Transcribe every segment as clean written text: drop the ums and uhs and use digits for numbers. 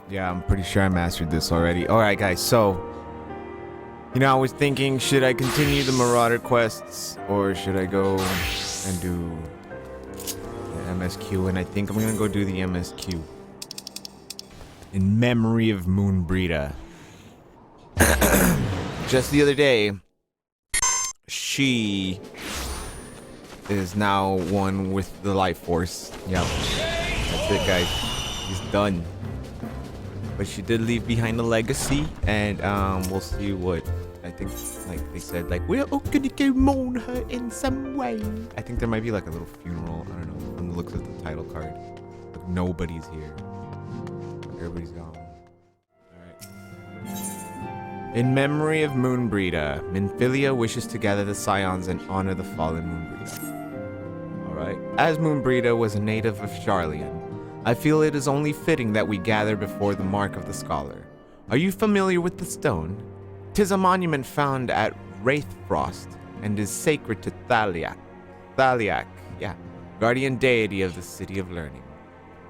Yeah, I'm pretty sure I mastered this already. Alright, guys, so... I was thinking, should I continue the Marauder quests? Or should I go and do the MSQ? And I think I'm gonna go do the MSQ. In memory of Moonbreeder. Just the other day, she is now one with the life force. Yep. That's it, guys. He's done. But she did leave behind a legacy, and we'll see what I think. Like they said, like we're all gonna go mourn her in some way. I think there might be like a little funeral. I don't know. From the looks of the title card, like nobody's here. Everybody's gone. All right. In memory of Moonbreeder, Minfilia wishes to gather the Scions and honor the fallen Moonbreeder. All right. As Moonbreeder was a native of Sharlayan, I feel it is only fitting that we gather before the mark of the scholar. Are you familiar with the stone? 'Tis a monument found at Wraithfrost and is sacred to Thaliak. Guardian deity of the City of Learning.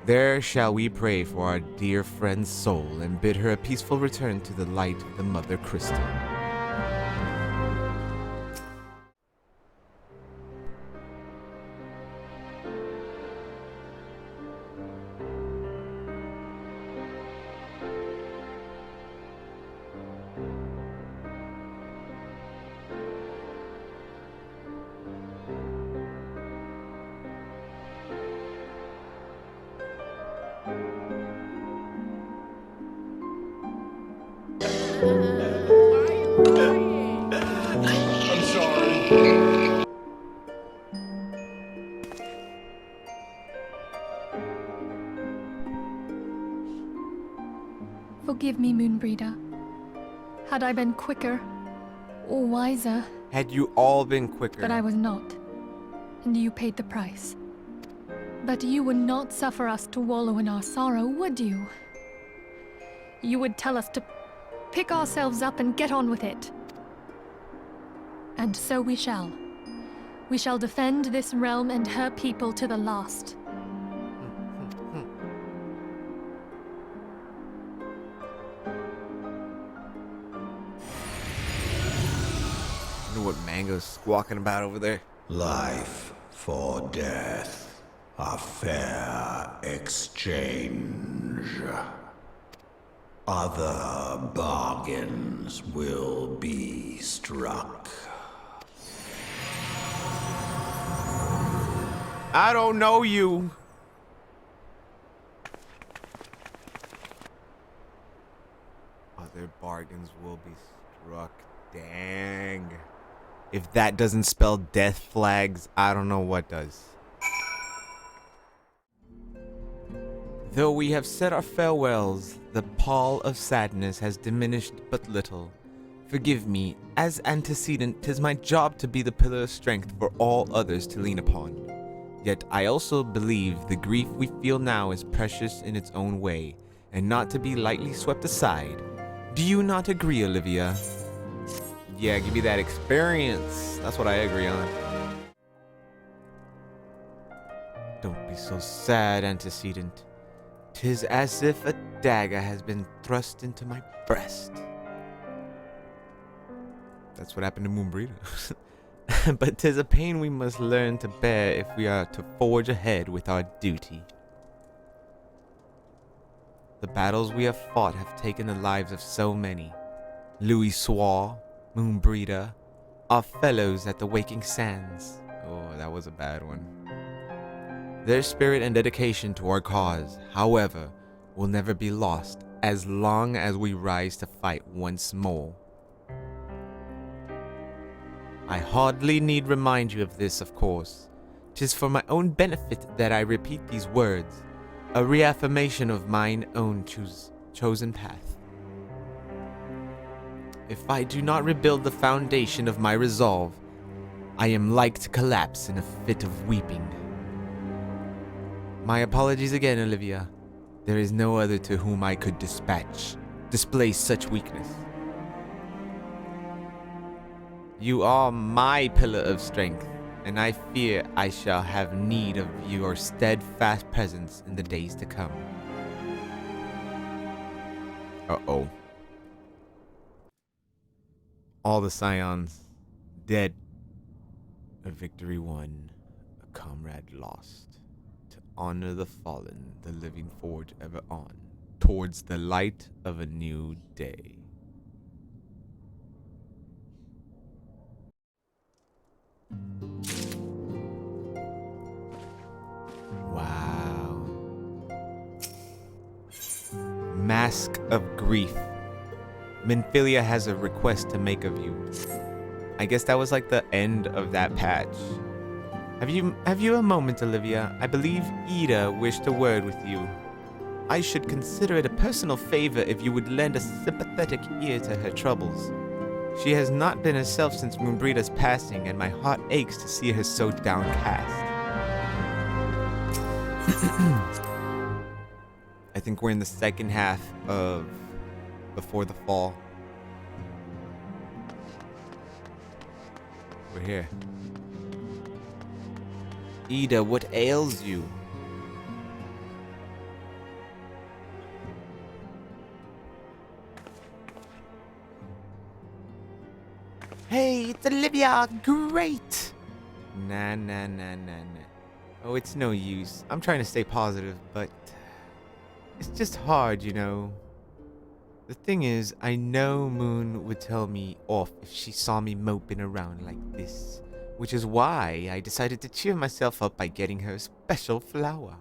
There shall we pray for our dear friend's soul and bid her a peaceful return to the light of the Mother Crystal. I'm sorry. Forgive me, Moonbreeder. Had I been quicker or wiser, Had you all been quicker. but I was not, and you paid the price. But you would not suffer us to wallow in our sorrow, would you? You would tell us to pick ourselves up and get on with it. And so we shall. We shall defend this realm and her people to the last. I wonder what Mango's squawking about over there. Life for death, a fair exchange. Other bargains will be struck. I don't know you. Other bargains will be struck. Dang. If that doesn't spell death flags, I don't know what does. Though we have said our farewells, the pall of sadness has diminished but little. Forgive me, as antecedent, 'tis my job to be the pillar of strength for all others to lean upon. Yet I also believe the grief we feel now is precious in its own way, and not to be lightly swept aside. Do you not agree, Olivia? Yeah, give me that experience. That's what I agree on. Don't be so sad, antecedent. 'Tis as if a dagger has been thrust into my breast. That's what happened to Moonbreeder. But 'tis a pain we must learn to bear if we are to forge ahead with our duty. The battles we have fought have taken the lives of so many. Louis Soir, Moonbreeder, our fellows at the Waking Sands. Oh, that was a bad one. Their spirit and dedication to our cause, however, will never be lost as long as we rise to fight once more. I hardly need remind you of this, of course. 'Tis for my own benefit that I repeat these words, a reaffirmation of mine own chosen path. If I do not rebuild the foundation of my resolve, I am like to collapse in a fit of weeping. My apologies again, Olivia. There is no other to whom I could display such weakness. You are my pillar of strength, and I fear I shall have need of your steadfast presence in the days to come. Uh-oh. All the scions dead. A victory won, a comrade lost. To honor the fallen, the living forge ever on, towards the light of a new day. Wow. Mask of Grief. Minfilia has a request to make of you. I guess that was like the end of that patch. Have you a moment, Olivia? I believe Ida wished a word with you. I should consider it a personal favor if you would lend a sympathetic ear to her troubles. She has not been herself since Moonbreeda's passing, and my heart aches to see her so downcast. I think we're in the second half of Before the Fall. We're here. Ida, what ails you? Hey, it's Olivia! Great! Nah. Oh, it's no use. I'm trying to stay positive, but it's just hard, you know. The thing is, I know Moon would tell me off if she saw me moping around like this, which is why I decided to cheer myself up by getting her a special flower.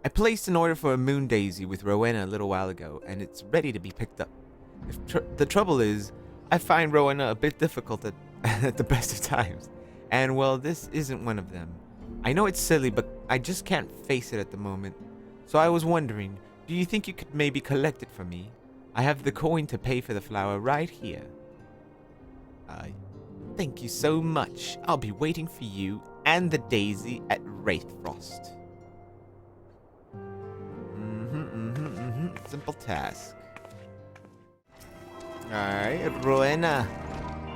I placed an order for a moon daisy with Rowena a little while ago, and it's ready to be picked up. The trouble is, I find Rowena a bit difficult at the best of times, and well, this isn't one of them. I know it's silly, but I just can't face it at the moment. So I was wondering, do you think you could maybe collect it for me? I have the coin to pay for the flower right here. Thank you so much. I'll be waiting for you and the daisy at Wraithfrost. Simple task. Alright, Rowena.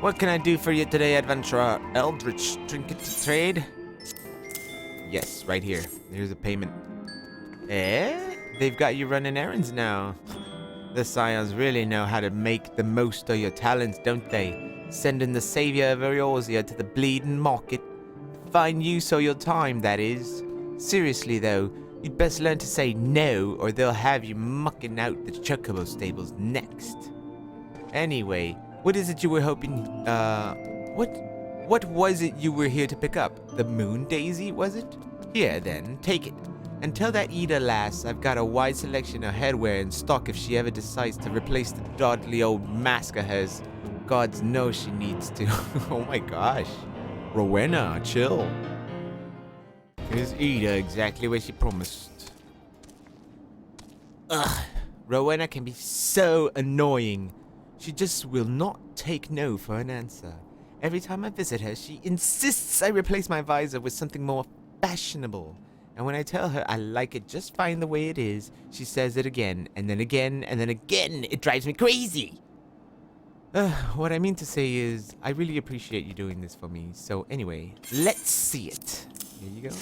What can I do for you today, adventurer? Eldritch trinket to trade? Yes, right here. Here's a payment. They've got you running errands now. The scions really know how to make the most of your talents, don't they? Sending the savior of Eorzea to the bleeding market. Fine use of your time, that is. Seriously, though, you'd best learn to say no, or they'll have you mucking out the chocobo stables next. Anyway, what is it you were hoping... What was it you were here to pick up? The moon daisy, was it? Here, then, take it. And tell that Ida lass I've got a wide selection of headwear in stock if she ever decides to replace the dawdly old mask of hers. Gods know she needs to. Oh my gosh. Rowena, chill. Here's Ida exactly where she promised. Ugh. Rowena can be so annoying. She just will not take no for an answer. Every time I visit her, she insists I replace my visor with something more fashionable. And when I tell her I like it just fine the way it is, she says it again, and then again, and then again. It drives me crazy. What I mean to say is, I really appreciate you doing this for me. So anyway, let's see it. Here you go.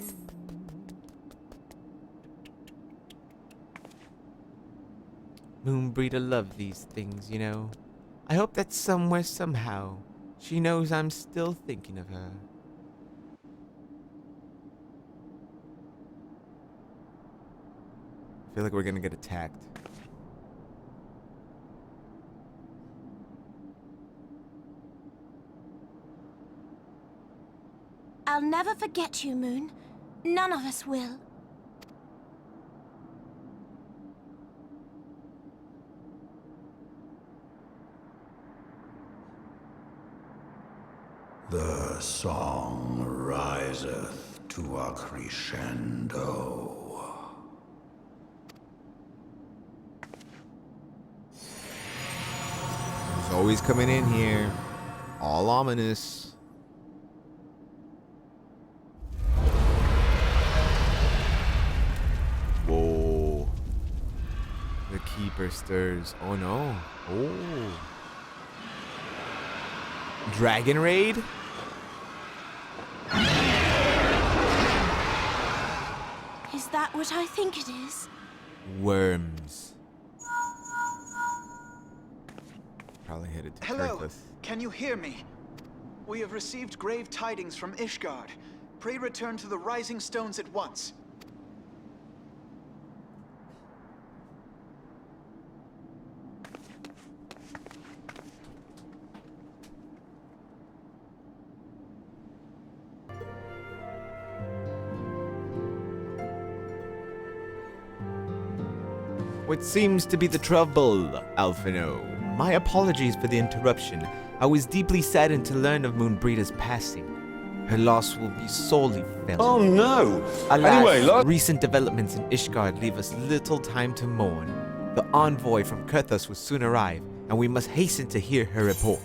Moonbreeder love these things, you know. I hope that somewhere, somehow, she knows I'm still thinking of her. I feel like we're gonna get attacked. I'll never forget you, Moon. None of us will. The song riseth to a crescendo. He's always coming in here, all ominous. Whoa. The keeper stirs. Oh no. Oh. Dragon raid? Is that what I think it is? Worms. Probably headed to Hello, Kurthus. can you hear me? We have received grave tidings from Ishgard. Pray return to the Rising Stones at once. What seems to be the trouble, Alphino? My apologies for the interruption. I was deeply saddened to learn of Moonbreeder's passing. Her loss will be sorely felt. Oh no! Alas, recent developments in Ishgard leave us little time to mourn. The envoy from Kurthus will soon arrive, and we must hasten to hear her report.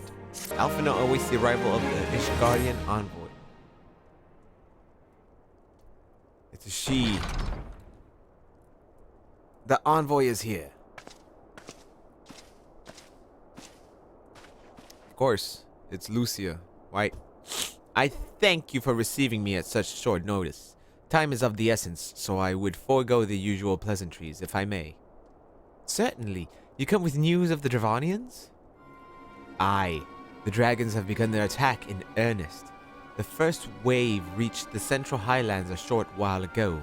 Alphino awaits the arrival of the Ishgardian envoy. It's a she. The envoy is here. Of course, it's Lucia. Why? I thank you for receiving me at such short notice. Time is of the essence, so I would forego the usual pleasantries, if I may. Certainly. You come with news of the Dravanians? Aye. The dragons have begun their attack in earnest. The first wave reached the central highlands a short while ago.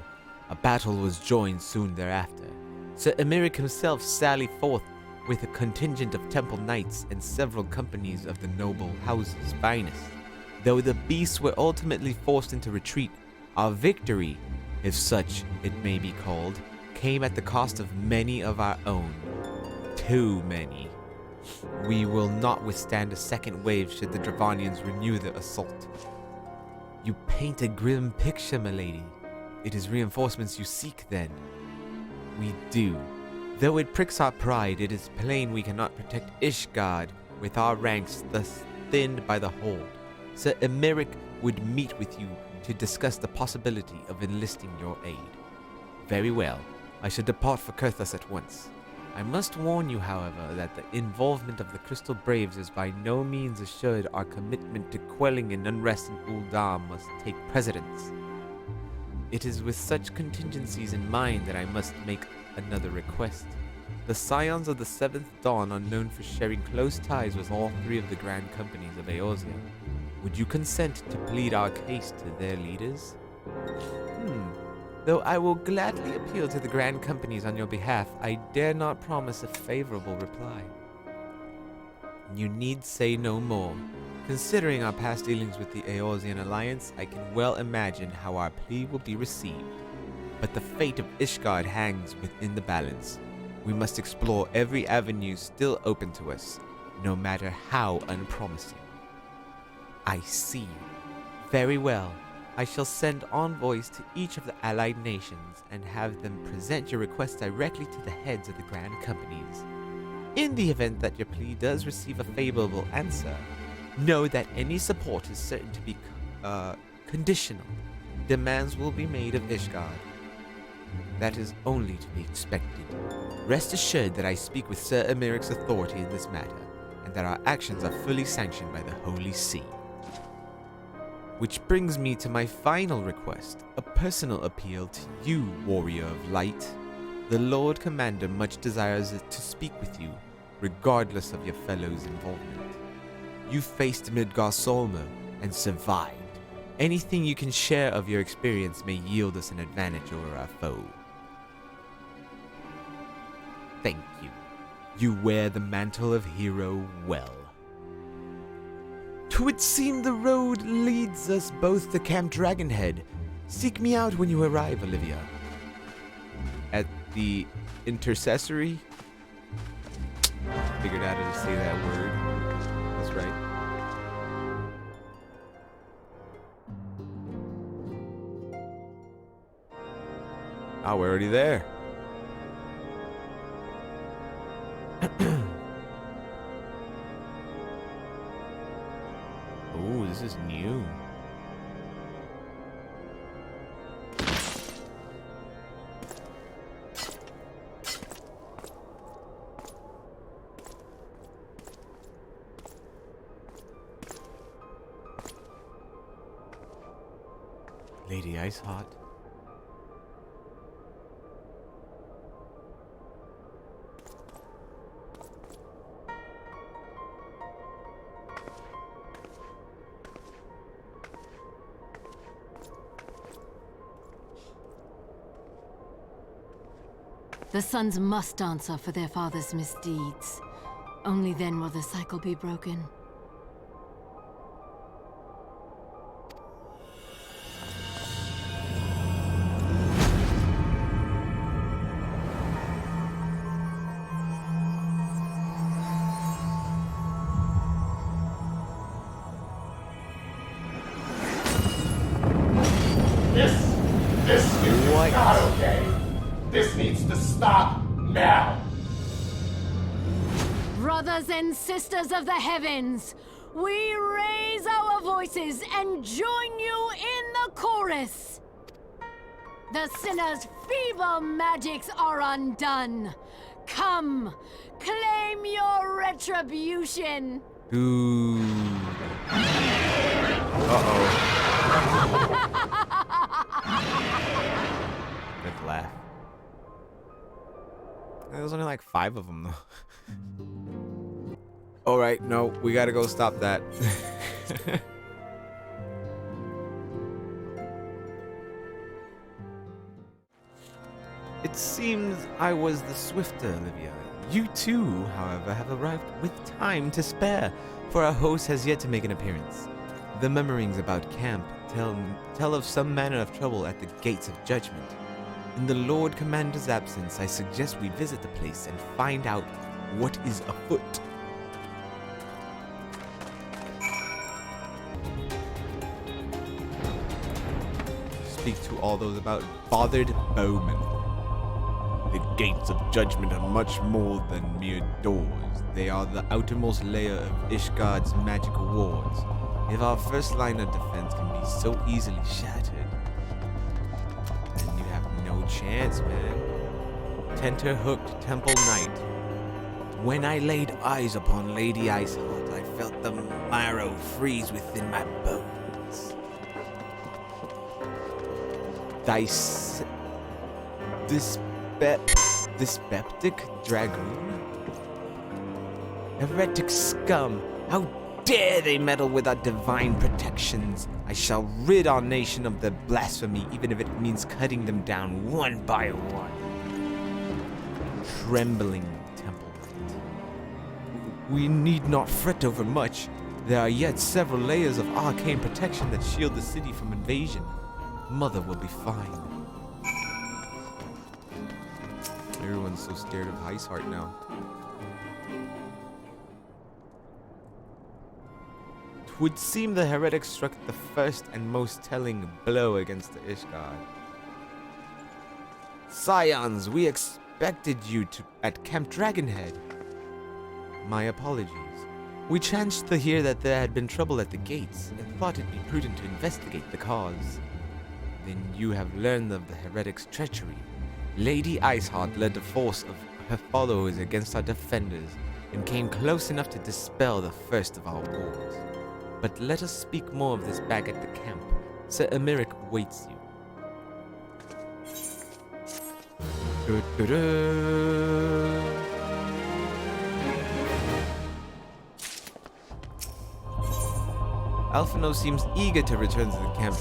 A battle was joined soon thereafter. Sir Emeric himself sallied forth with a contingent of temple knights and several companies of the noble house's finest. Though the beasts were ultimately forced into retreat, our victory, if such it may be called, came at the cost of many of our own. Too many. We will not withstand a second wave should the Dravanians renew the assault. You paint a grim picture, milady. It is reinforcements you seek, then. We do. Though it pricks our pride, it is plain we cannot protect Ishgard with our ranks thus thinned by the hold. Sir Emeric would meet with you to discuss the possibility of enlisting your aid. Very well. I shall depart for Kurthus at once. I must warn you, however, that the involvement of the Crystal Braves is by no means assured our commitment to quelling an unrest in Uldam must take precedence. It is with such contingencies in mind that I must make another request. The Scions of the Seventh Dawn are known for sharing close ties with all three of the Grand Companies of Eorzea. Would you consent to plead our case to their leaders? Though I will gladly appeal to the Grand Companies on your behalf, I dare not promise a favorable reply. You need say no more. Considering our past dealings with the Eorzean Alliance, I can well imagine how our plea will be received. But the fate of Ishgard hangs within the balance. We must explore every avenue still open to us, no matter how unpromising. I see. Very well. I shall send envoys to each of the allied nations and have them present your request directly to the heads of the Grand Companies. In the event that your plea does receive a favorable answer, know that any support is certain to be conditional. Demands will be made of Ishgard. That is only to be expected. Rest assured that I speak with Sir Emeric's authority in this matter, and that our actions are fully sanctioned by the Holy See. Which brings me to my final request, a personal appeal to you, Warrior of Light. The Lord Commander much desires to speak with you, regardless of your fellow's involvement. You faced Midgar Solmer and survived. Anything you can share of your experience may yield us an advantage over our foe. Thank you. You wear the mantle of hero well. 'Twould seem the road leads us both to Camp Dragonhead. Seek me out when you arrive, Olivia. At the Intercessory? Figured out how to say that word. That's right. Oh, we're already there. Oh, this is new. Lady Iceheart. The sons must answer for their father's misdeeds. Only then will the cycle be broken. This is not okay. This needs to stop now. Brothers and sisters of the heavens, we raise our voices and join you in the chorus. The sinner's feeble magics are undone. Come, claim your retribution. Ooh. Uh-oh. Good laugh. There was only like 5 of them though. Alright, no, we gotta go stop that. It seems I was the swifter, Olivia. You too, however, have arrived with time to spare, for our host has yet to make an appearance. The murmurings about camp tell of some manner of trouble at the gates of judgment. In the Lord Commander's absence, I suggest we visit the place and find out what is afoot. Speak to all those about bothered bowmen. The gates of judgment are much more than mere doors. They are the outermost layer of Ishgard's magical wards. If our first line of defense can be so easily shattered, then you have no chance, man. Tenter-hooked Temple Knight. When I laid eyes upon Lady Iceheart, I felt the marrow freeze within my bones. Dyspeptic Dragoon? Heretic scum! How dare they meddle with our divine protections? I shall rid our nation of their blasphemy, even if it means cutting them down one by one. Trembling Temple Knight. We need not fret over much. There are yet several layers of arcane protection that shield the city from invasion. Mother will be fine. Everyone's so scared of Iceheart now. Would seem the heretic struck the first and most telling blow against the Ishgard. Scions, we expected you at Camp Dragonhead. My apologies. We chanced to hear that there had been trouble at the gates and thought it be prudent to investigate the cause. Then you have learned of the heretic's treachery. Lady Iceheart led a force of her followers against our defenders and came close enough to dispel the first of our wars. But let us speak more of this back at the camp. Sir Emeric waits you. Alphino seems eager to return to the camp.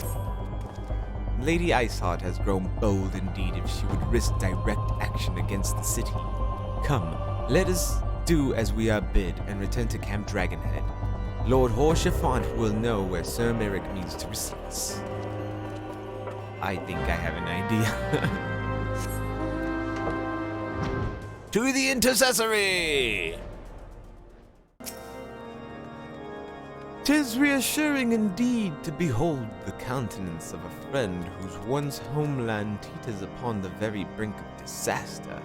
Lady Iceheart has grown bold indeed if she would risk direct action against the city. Come, let us do as we are bid and return to Camp Dragonhead. Lord Horchefant will know where Sir Merrick needs to receive us. I think I have an idea. To the Intercessory! 'Tis reassuring indeed to behold the countenance of a friend whose once homeland teeters upon the very brink of disaster.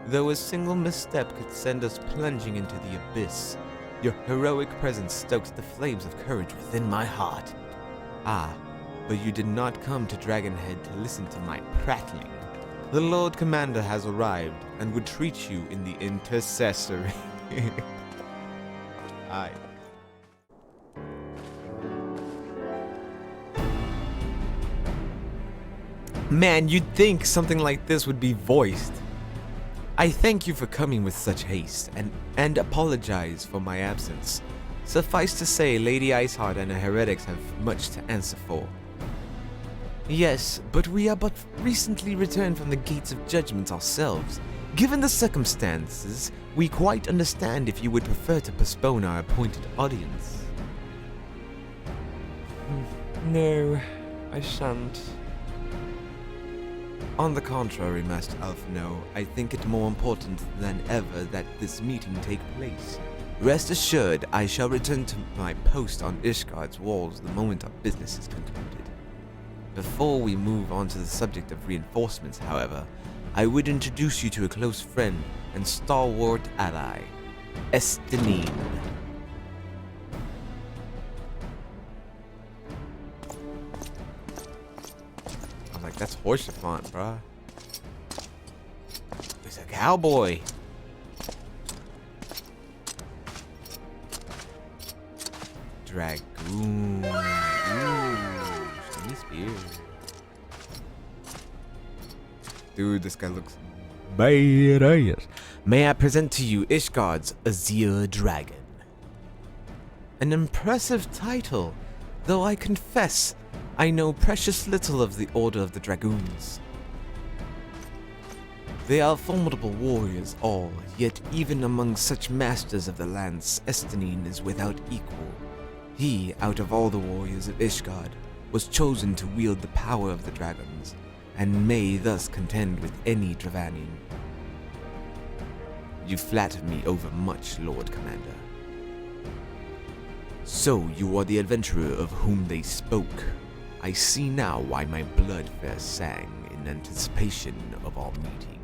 Though a single misstep could send us plunging into the abyss, your heroic presence stokes the flames of courage within my heart. Ah, but you did not come to Dragonhead to listen to my prattling. The Lord Commander has arrived and would treat you in the Intercessory. Aye. Man, you'd think something like this would be voiced. I thank you for coming with such haste, and apologize for my absence. Suffice to say, Lady Iceheart and the heretics have much to answer for. Yes, but we are but recently returned from the Gates of Judgment ourselves. Given the circumstances, we quite understand if you would prefer to postpone our appointed audience. No, I shan't. On the contrary, Master Alphino, I think it more important than ever that this meeting take place. Rest assured, I shall return to my post on Ishgard's walls the moment our business is concluded. Before we move on to the subject of reinforcements, however, I would introduce you to a close friend and stalwart ally, Estinien. I'm like, that's Horsefant, bruh. He's a cowboy. Dragoon. Ooh, shiny spear. Dude, this guy looks badass. May I present to you Ishgard's Azure Dragon? An impressive title, though I confess I know precious little of the Order of the Dragoons. They are formidable warriors all, yet even among such masters of the lands, Estinien is without equal. He, out of all the warriors of Ishgard, was chosen to wield the power of the dragons, and may thus contend with any Dravanian. You flatter me overmuch, Lord Commander. So you are the adventurer of whom they spoke. I see now why my blood fair sang in anticipation of our meeting.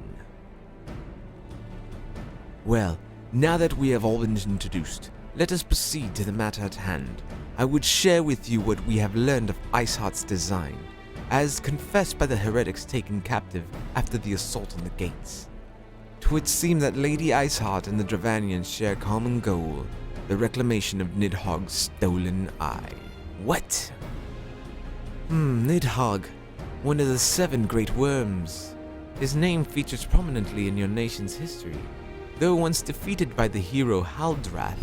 Well, now that we have all been introduced, let us proceed to the matter at hand. I would share with you what we have learned of Iceheart's design, as confessed by the heretics taken captive after the assault on the gates. 'Twould seem that Lady Iceheart and the Dravanians share common goal, the reclamation of Nidhogg's stolen eye. What? Nidhogg, one of the 7 great worms. His name features prominently in your nation's history. Though once defeated by the hero Haldrath,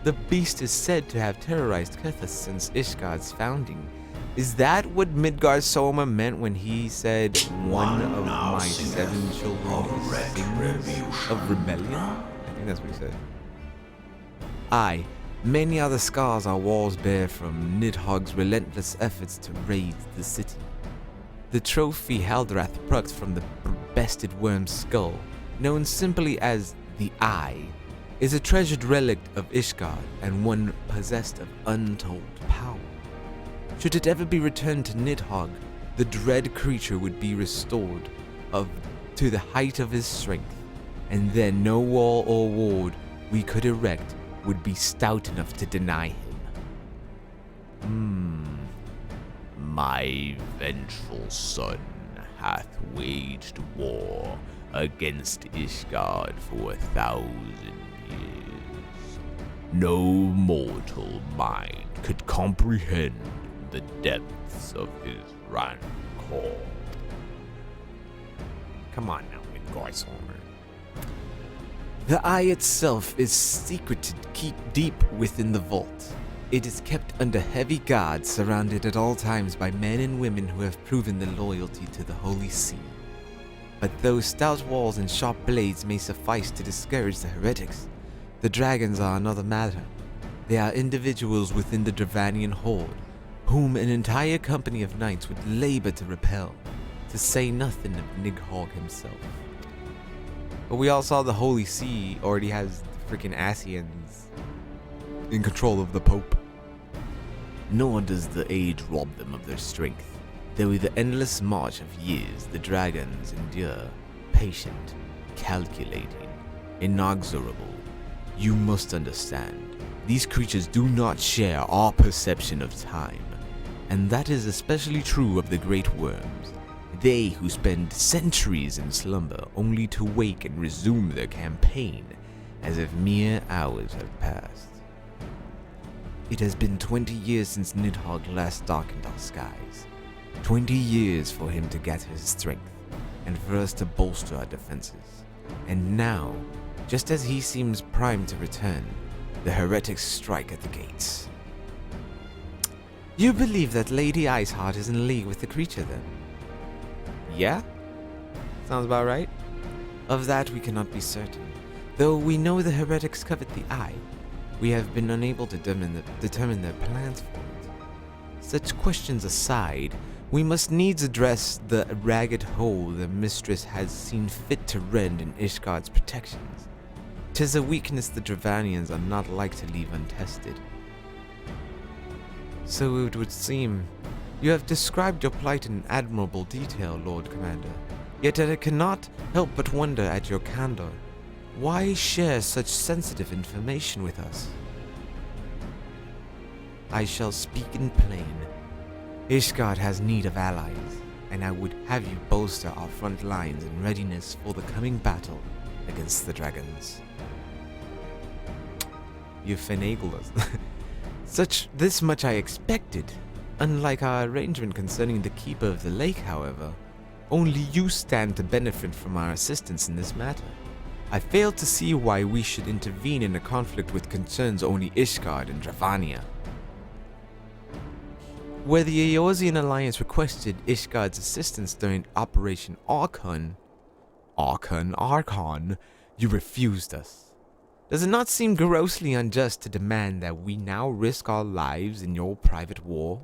the beast is said to have terrorized Kethus since Ishgard's founding. Is that what Midgard Soma meant when he said, "One of my 7 children sings of rebellion"? I think that's what he said. Aye, many other scars our walls bear from Nidhogg's relentless efforts to raid the city. The trophy Haldrath plucked from the bested worm's skull, known simply as the Eye, is a treasured relic of Ishgard and one possessed of untold power. Should it ever be returned to Nidhogg, the dread creature would be restored to the height of his strength, and then no wall or ward we could erect would be stout enough to deny him. My vengeful son hath waged war against Ishgard for 1,000 years. No mortal mind could comprehend the depths of his rancor. Come on now, Midgard. The eye itself is secreted deep within the vault. It is kept under heavy guard, surrounded at all times by men and women who have proven their loyalty to the Holy See. But though stout walls and sharp blades may suffice to discourage the heretics, the dragons are another matter. They are individuals within the Dravanian horde, whom an entire company of knights would labor to repel, to say nothing of Nidhogg himself. But we all saw the Holy See already has the freaking Asians in control of the Pope. Nor does the age rob them of their strength, though with the endless march of years the dragons endure, patient, calculating, inexorable. You must understand, these creatures do not share our perception of time, and that is especially true of the great worms. They who spend centuries in slumber only to wake and resume their campaign as if mere hours have passed. It has been 20 years since Nidhogg last darkened our skies. 20 years for him to gather his strength, and for us to bolster our defenses. And now, just as he seems primed to return, the heretics strike at the gates. You believe that Lady Iceheart is in league with the creature then? Yeah? Sounds about right. Of that we cannot be certain. Though we know the heretics covet the eye, we have been unable to determine their plans for it. Such questions aside, we must needs address the ragged hole the mistress has seen fit to rend in Ishgard's protections. 'Tis a weakness the Dravanians are not like to leave untested. So it would seem, you have described your plight in admirable detail, Lord Commander. Yet I cannot help but wonder at your candor. Why share such sensitive information with us? I shall speak in plain. Ishgard has need of allies, and I would have you bolster our front lines in readiness for the coming battle against the dragons. You finagled us. This much I expected. Unlike our arrangement concerning the keeper of the lake, however, only you stand to benefit from our assistance in this matter. I fail to see why we should intervene in a conflict which concerns only Ishgard and Dravania. Where the Eorzean Alliance requested Ishgard's assistance during Operation Archon, you refused us. Does it not seem grossly unjust to demand that we now risk our lives in your private war?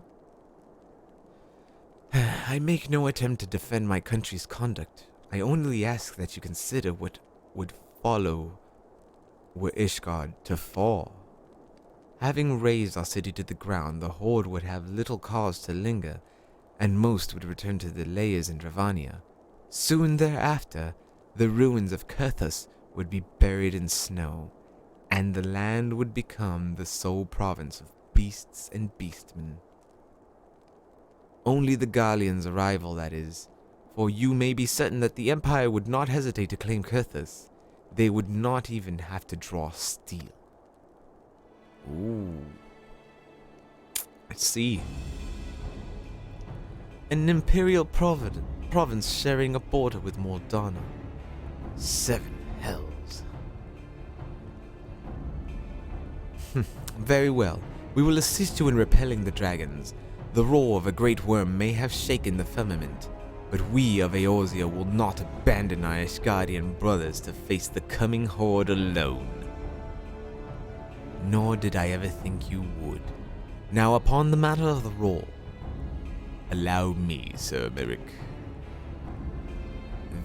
I make no attempt to defend my country's conduct. I only ask that you consider what would follow were Ishgard to fall. Having razed our city to the ground, the Horde would have little cause to linger, and most would return to their lairs in Dravania. Soon thereafter, the ruins of Kurthus would be buried in snow, and the land would become the sole province of beasts and beastmen. Only the Garlean's arrival, that is, for you may be certain that the Empire would not hesitate to claim Kurthus. They would not even have to draw steel. Ooh. I see. An imperial province sharing a border with Mordana. 7 hells. Very well. We will assist you in repelling the dragons. The roar of a great worm may have shaken the firmament, but we of Eorzea will not abandon our Ishgardian brothers to face the coming horde alone. Nor did I ever think you would. Now upon the matter of the roar, allow me, Sir Merrick.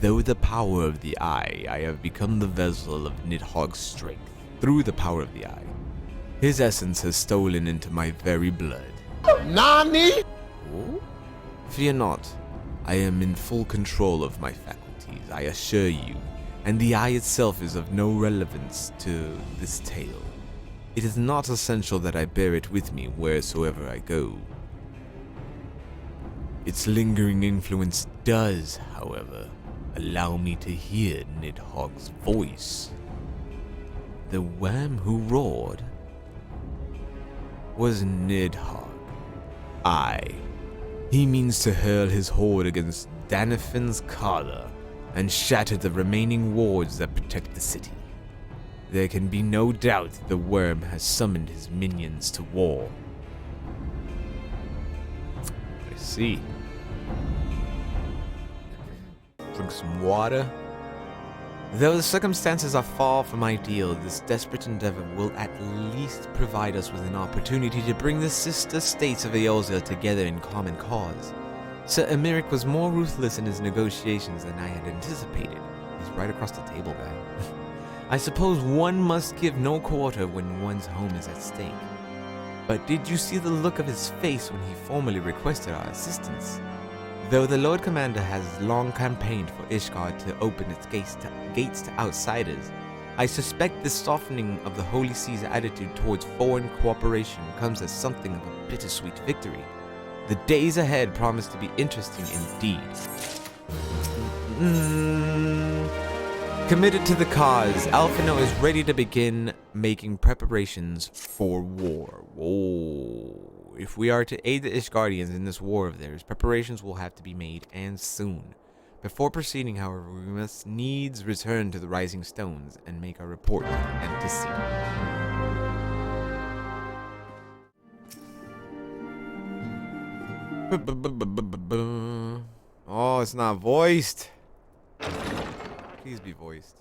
Though the power of the eye, I have become the vessel of Nidhogg's strength. Through the power of the eye, his essence has stolen into my very blood. Nani? Oh? Fear not. I am in full control of my faculties, I assure you, and the eye itself is of no relevance to this tale. It is not essential that I bear it with me wheresoever I go. Its lingering influence does, however, allow me to hear Nidhogg's voice. The worm who roared was Nidhogg. Aye. He means to hurl his horde against Danifin's Kala and shatter the remaining wards that protect the city. There can be no doubt the worm has summoned his minions to war. I see. Drink some water. Though the circumstances are far from ideal, this desperate endeavor will at least provide us with an opportunity to bring the sister states of Eorzea together in common cause. Sir Emeric was more ruthless in his negotiations than I had anticipated. He's right across the table, guy. I suppose one must give no quarter when one's home is at stake. But did you see the look of his face when he formally requested our assistance? Though the Lord Commander has long campaigned for Ishgard to open its gates to outsiders, I suspect this softening of the Holy See's attitude towards foreign cooperation comes as something of a bittersweet victory. The days ahead promise to be interesting indeed. Committed to the cause, Alphino is ready to begin making preparations for war. Whoa. If we are to aid the Ishgardians in this war of theirs, preparations will have to be made, and soon. Before proceeding, however, we must needs return to the Rising Stones and make our report to the Embassy. Oh, it's not voiced. Please be voiced.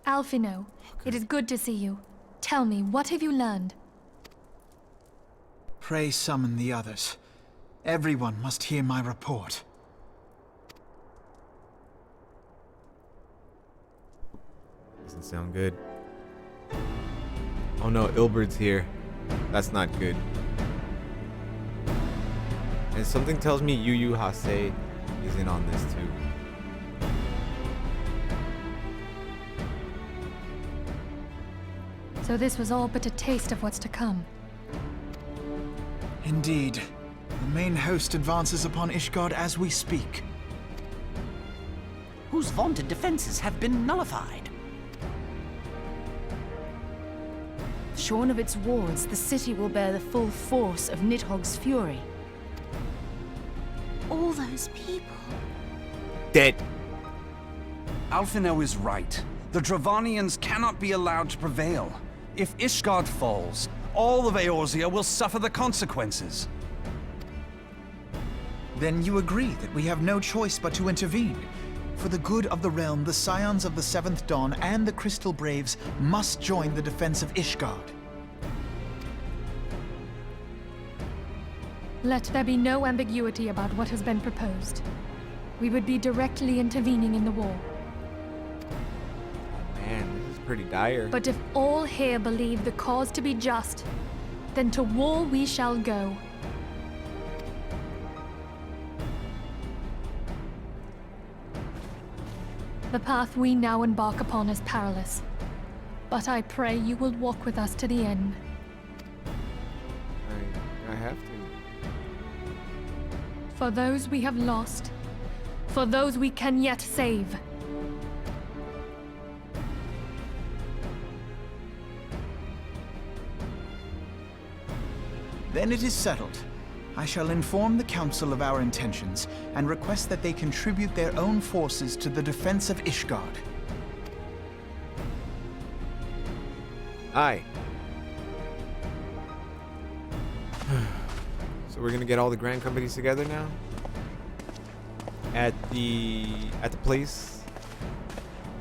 Alphino, it is good to see you. Tell me, what have you learned? Pray summon the others. Everyone must hear my report. Doesn't sound good. Oh no, Ilberd's here. That's not good. And something tells me Yu Yu Hase is in on this too. So this was all but a taste of what's to come. Indeed. The main host advances upon Ishgard as we speak. Whose vaunted defenses have been nullified. Shorn of its wards, the city will bear the full force of Nidhogg's fury. All those people. Dead. Alphino is right. The Dravanians cannot be allowed to prevail. If Ishgard falls, all of Eorzea will suffer the consequences. Then you agree that we have no choice but to intervene. For the good of the realm, the Scions of the Seventh Dawn and the Crystal Braves must join the defense of Ishgard. Let there be no ambiguity about what has been proposed. We would be directly intervening in the war. Man, this is pretty dire. But if all here believe the cause to be just, then to war we shall go. The path we now embark upon is perilous, but I pray you will walk with us to the end. I have to. For those we have lost, for those we can yet save. Then it is settled. I shall inform the Council of our intentions and request that they contribute their own forces to the defense of Ishgard. Aye. So we're gonna get all the grand companies together now? At the place?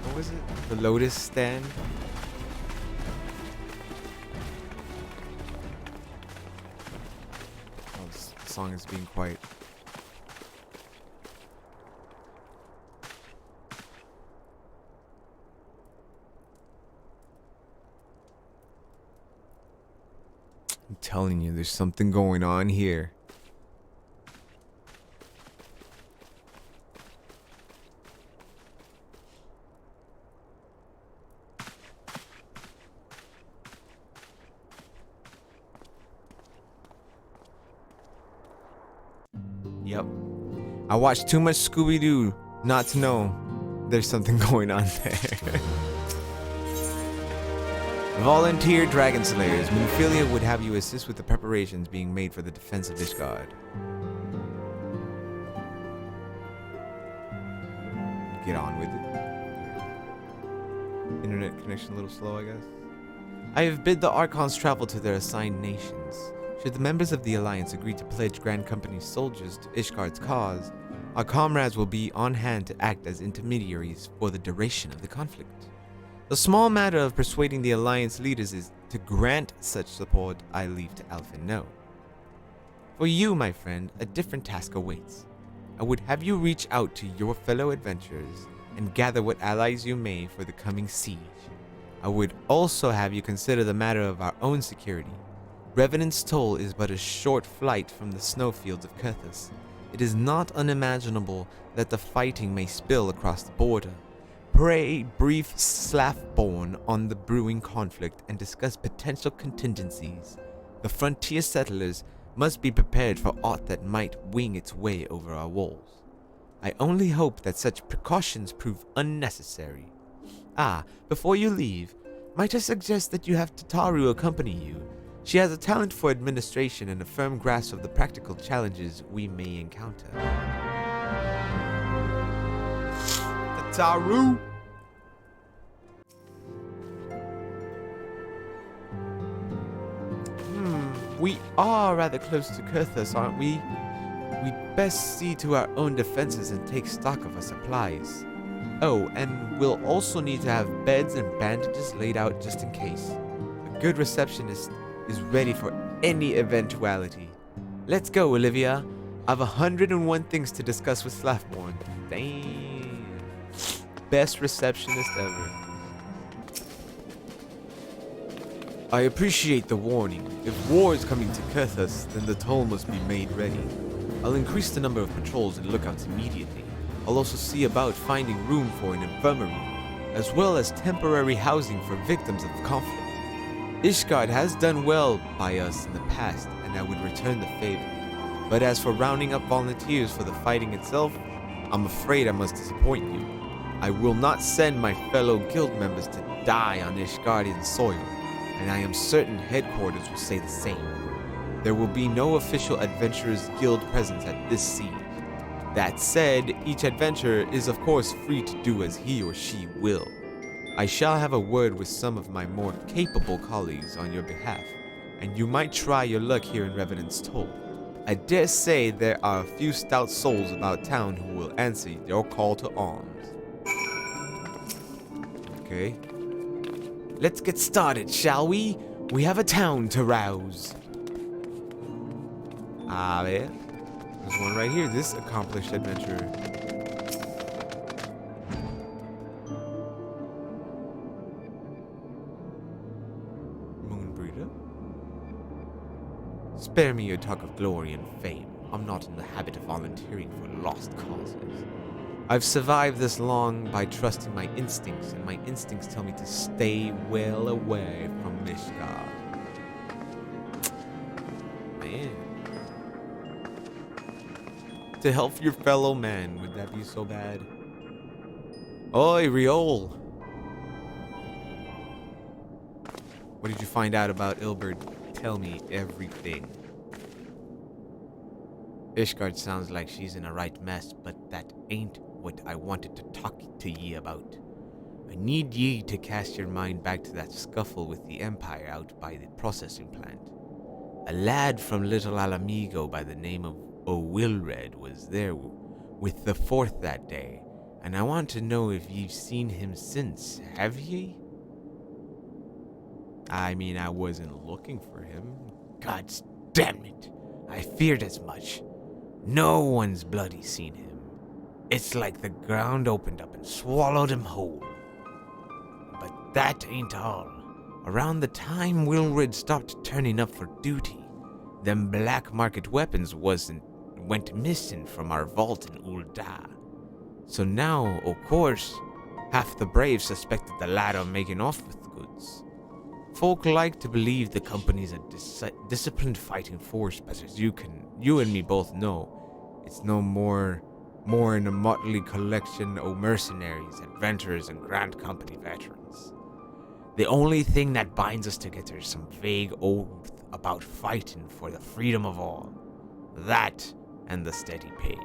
What was it? The Lotus Stand? Oh, this song is being quiet. I'm telling you, there's something going on here. Yep. I watched too much Scooby-Doo not to know there's something going on there. Volunteer Dragon Slayers. Minophilia would have you assist with the preparations being made for the defense of Ishgard. Get on with it. Internet connection a little slow, I guess. I have bid the Archons travel to their assigned nations. Should the members of the Alliance agree to pledge Grand Company's soldiers to Ishgard's cause, our comrades will be on hand to act as intermediaries for the duration of the conflict. The small matter of persuading the Alliance leaders is to grant such support I leave to Alphino. For you, my friend, a different task awaits. I would have you reach out to your fellow adventurers and gather what allies you may for the coming siege. I would also have you consider the matter of our own security. Revenant's Toll is but a short flight from the snowfields of Kurthus. It is not unimaginable that the fighting may spill across the border. Pray brief Slaffborn on the brewing conflict and discuss potential contingencies. The frontier settlers must be prepared for aught that might wing its way over our walls. I only hope that such precautions prove unnecessary. Before you leave, might I suggest that you have Tataru accompany you? She has a talent for administration and a firm grasp of the practical challenges we may encounter. Tataru! We are rather close to Kurthus, aren't we? we'd best see to our own defenses and take stock of our supplies. Oh, and we'll also need to have beds and bandages laid out just in case. A good receptionist is ready for any eventuality. Let's go, Olivia. I've 101 things to discuss with Slaffborn. Damn. Best receptionist ever. I appreciate the warning. If war is coming to Kethus, then the toll must be made ready. I'll increase the number of patrols and lookouts immediately. I'll also see about finding room for an infirmary, as well as temporary housing for victims of conflict. Ishgard has done well by us in the past, and I would return the favor. But as for rounding up volunteers for the fighting itself, I'm afraid I must disappoint you. I will not send my fellow guild members to die on Ishgardian soil, and I am certain headquarters will say the same. There will be no official Adventurers Guild presence at this siege. That said, each adventurer is of course free to do as he or she will. I shall have a word with some of my more capable colleagues on your behalf, and you might try your luck here in Revenant's Toll. I dare say there are a few stout souls about town who will answer your call to arms. Okay. Let's get started, shall we? We have a town to rouse. Ah, there. There's one right here. This accomplished adventurer. Moonbreeder? Spare me your talk of glory and fame. I'm not in the habit of volunteering for lost causes. I've survived this long by trusting my instincts, and my instincts tell me to stay well away from Ishgard. Man. To help your fellow man, would that be so bad? Oi, Riol! What did you find out about Ilberd? Tell me everything. Ishgard sounds like she's in a right mess, but that ain't what I wanted to talk to ye about. I need ye to cast your mind back to that scuffle with the Empire out by the processing plant. A lad from Little Alamigo by the name of O'Wilred was there with the Fourth that day, and I want to know if you've seen him since, have ye? I mean, I wasn't looking for him. God damn it! I feared as much. No one's bloody seen him. It's like the ground opened up and swallowed him whole. But that ain't all. Around the time Wilred stopped turning up for duty, them black market weapons went missing from our vault in Ul'dah. So now, of course, half the Braves suspected the lad of making off with the goods. Folk like to believe the company's a disciplined fighting force, but as you and me both know, it's no more in a motley collection of mercenaries, adventurers, and Grand Company veterans. The only thing that binds us together is some vague oath about fighting for the freedom of all. That and the steady pay.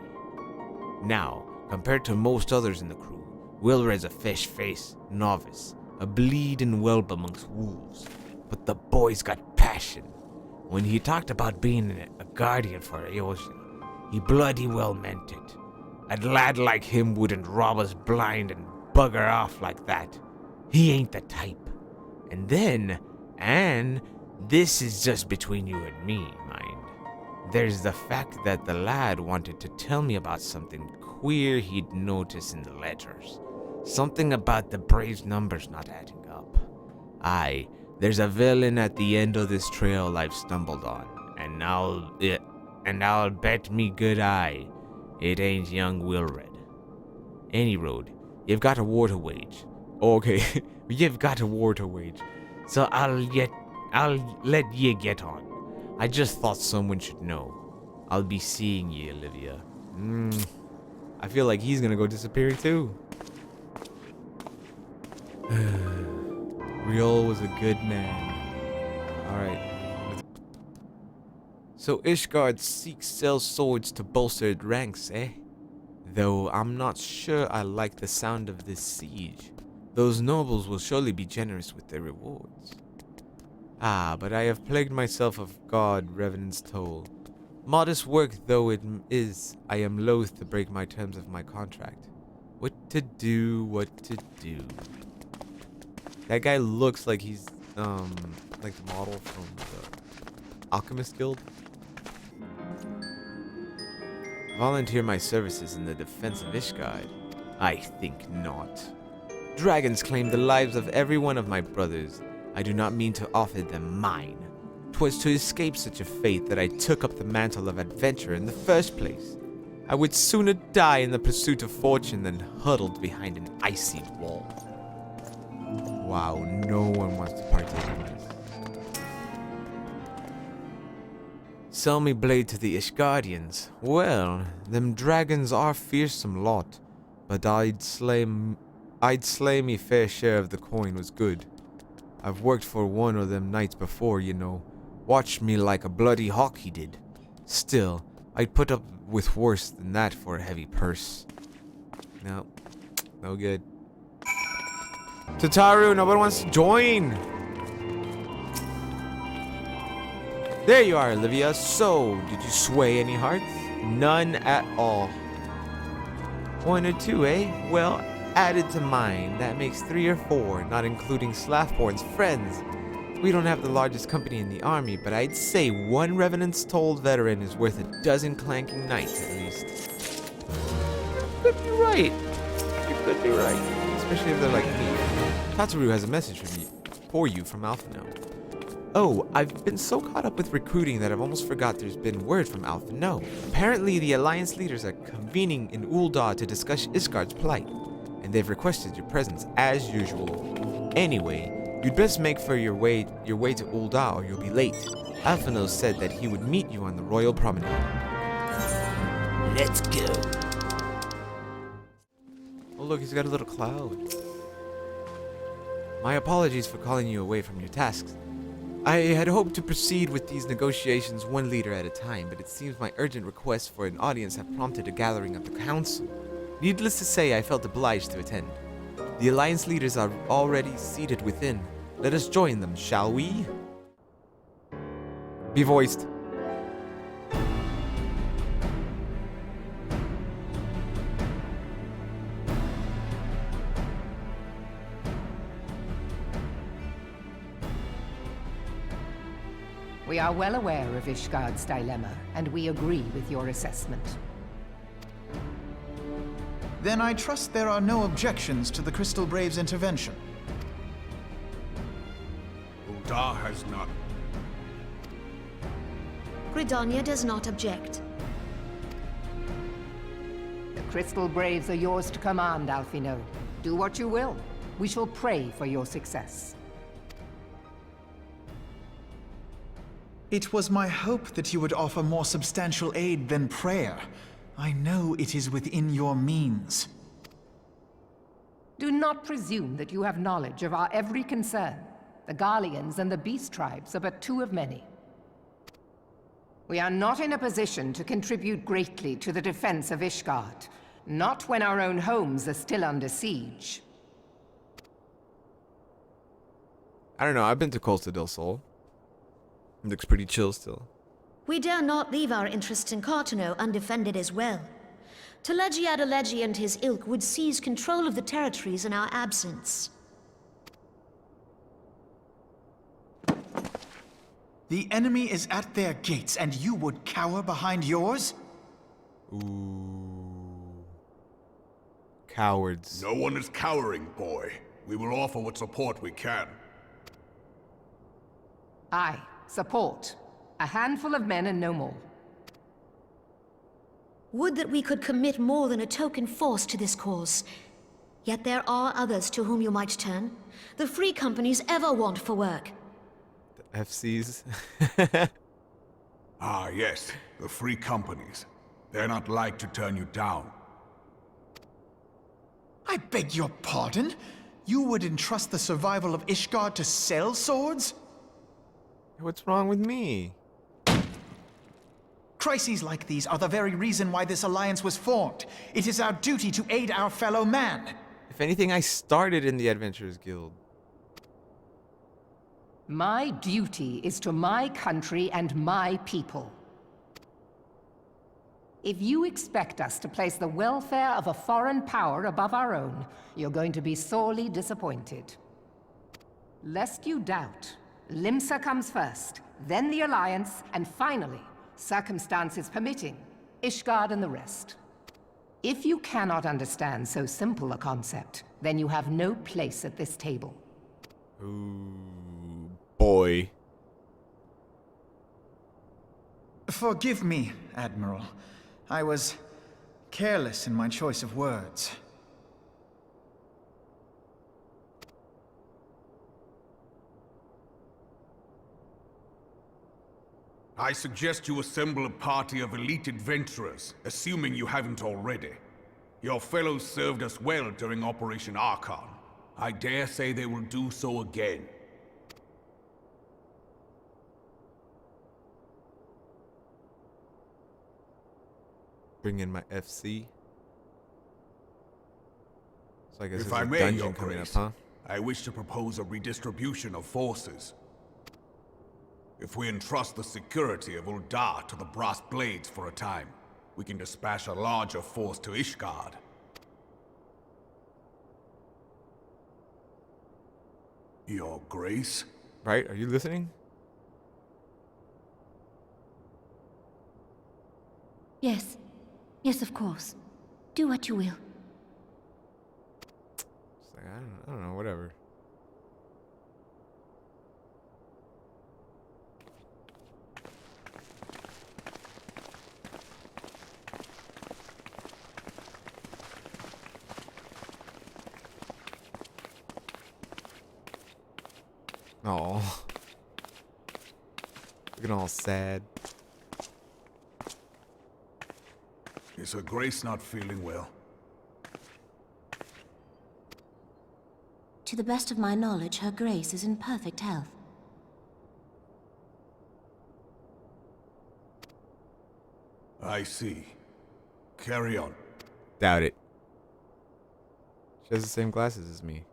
Now, compared to most others in the crew, Wilred's a fish-faced novice, a bleeding whelp amongst wolves, but the boy's got passion. When he talked about being a guardian for Eosia, he bloody well meant it. A lad like him wouldn't rob us blind and bugger off like that. He ain't the type. And then, Anne, this is just between you and me, mind. There's the fact that the lad wanted to tell me about something queer he'd noticed in the letters. Something about the Braves' numbers not adding up. Aye, there's a villain at the end of this trail I've stumbled on, and I'll bet me good eye it ain't young Wilred. Any road, you've got a war to wage. Okay, you've got a war to wage. So I'll let ye get on. I just thought someone should know. I'll be seeing ye, Olivia. I feel like he's gonna go disappearing too. Riol was a good man. Alright. So Ishgard seeks sells swords to bolster its ranks, eh? Though I'm not sure I like the sound of this siege. Those nobles will surely be generous with their rewards. Ah, but I have plagued myself of God, Revenant's Toll. Modest work though it is, I am loath to break my terms of my contract. What to do, what to do. That guy looks like he's, like the model from the Alchemist Guild. Volunteer my services in the defense of Ishgard? I think not. Dragons claim the lives of every one of my brothers. I do not mean to offer them mine. 'Twas to escape such a fate that I took up the mantle of adventure in the first place. I would sooner die in the pursuit of fortune than huddled behind an icy wall. Wow, no one wants to partake in this. Sell me blade to the Ishgardians. Well, them dragons are fearsome lot, but I'd slay me fair share of the coin was good. I've worked for one of them knights before, you know. Watched me like a bloody hawk he did. Still, I'd put up with worse than that for a heavy purse. No, no good. Tataru, nobody wants to join. There you are, Olivia. So, did you sway any hearts? None at all. One or two, eh? Well, added to mine, that makes 3 or 4, not including Slathborn's friends. We don't have the largest company in the army, but I'd say one Revenant's told veteran is worth a dozen clanking knights at least. You could be right. You could be right. Especially if they're like me. Tataru has a message for you from Alphino. Oh, I've been so caught up with recruiting that I've almost forgot there's been word from Alphino. Apparently the Alliance leaders are convening in Ul'dah to discuss Ishgard's plight, and they've requested your presence as usual. Anyway, you'd best make for your way to Ul'dah or you'll be late. Alphino said that he would meet you on the Royal Promenade. Let's go. Oh look, he's got a little cloud. My apologies for calling you away from your tasks. I had hoped to proceed with these negotiations one leader at a time, but it seems my urgent requests for an audience have prompted a gathering of the council. Needless to say, I felt obliged to attend. The Alliance leaders are already seated within. Let us join them, shall we? Be voiced. We are well aware of Ishgard's dilemma, and we agree with your assessment. Then I trust there are no objections to the Crystal Braves' intervention. Ul'dah has none. Gridania does not object. The Crystal Braves are yours to command, Alphino. Do what you will. We shall pray for your success. It was my hope that you would offer more substantial aid than prayer. I know it is within your means. Do not presume that you have knowledge of our every concern. The Garleans and the Beast Tribes are but 2 of many. We are not in a position to contribute greatly to the defense of Ishgard, not when our own homes are still under siege. I don't know, I've been to Costa del Sol. It looks pretty chill still. We dare not leave our interests in Cartano undefended as well. Telegi Adalegi and his ilk would seize control of the territories in our absence. The enemy is at their gates, and you would cower behind yours? Ooh. Cowards. No one is cowering, boy. We will offer what support we can. Aye, support. A handful of men and no more. Would that we could commit more than a token force to this cause. Yet there are others to whom you might turn. The free companies ever want for work. The FCs. Ah, yes. The free companies. They're not like to turn you down. I beg your pardon? You would entrust the survival of Ishgard to sell swords? What's wrong with me? Crises like these are the very reason why this alliance was formed. It is our duty to aid our fellow man. If anything, I started in the Adventurers Guild. My duty is to my country and my people. If you expect us to place the welfare of a foreign power above our own, you're going to be sorely disappointed. Lest you doubt, Limsa comes first, then the Alliance, and finally, circumstances permitting, Ishgard and the rest. If you cannot understand so simple a concept, then you have no place at this table. Ooh, boy. Forgive me, Admiral. I was careless in my choice of words. I suggest you assemble a party of elite adventurers, assuming you haven't already. Your fellows served us well during Operation Archon. I dare say they will do so again. Bring in my FC. So I guess If there's I a may, dungeon Your coming up, Grace, huh? I wish to propose a redistribution of forces. If we entrust the security of Uldar to the Brass Blades for a time, we can dispatch a larger force to Ishgard. Your Grace? Right? Are you listening? Yes. Yes, of course. Do what you will. It's like, I don't know, whatever. Oh, looking all sad. Is Her Grace not feeling well? To the best of my knowledge, Her Grace is in perfect health. I see. Carry on. Doubt it. She has the same glasses as me.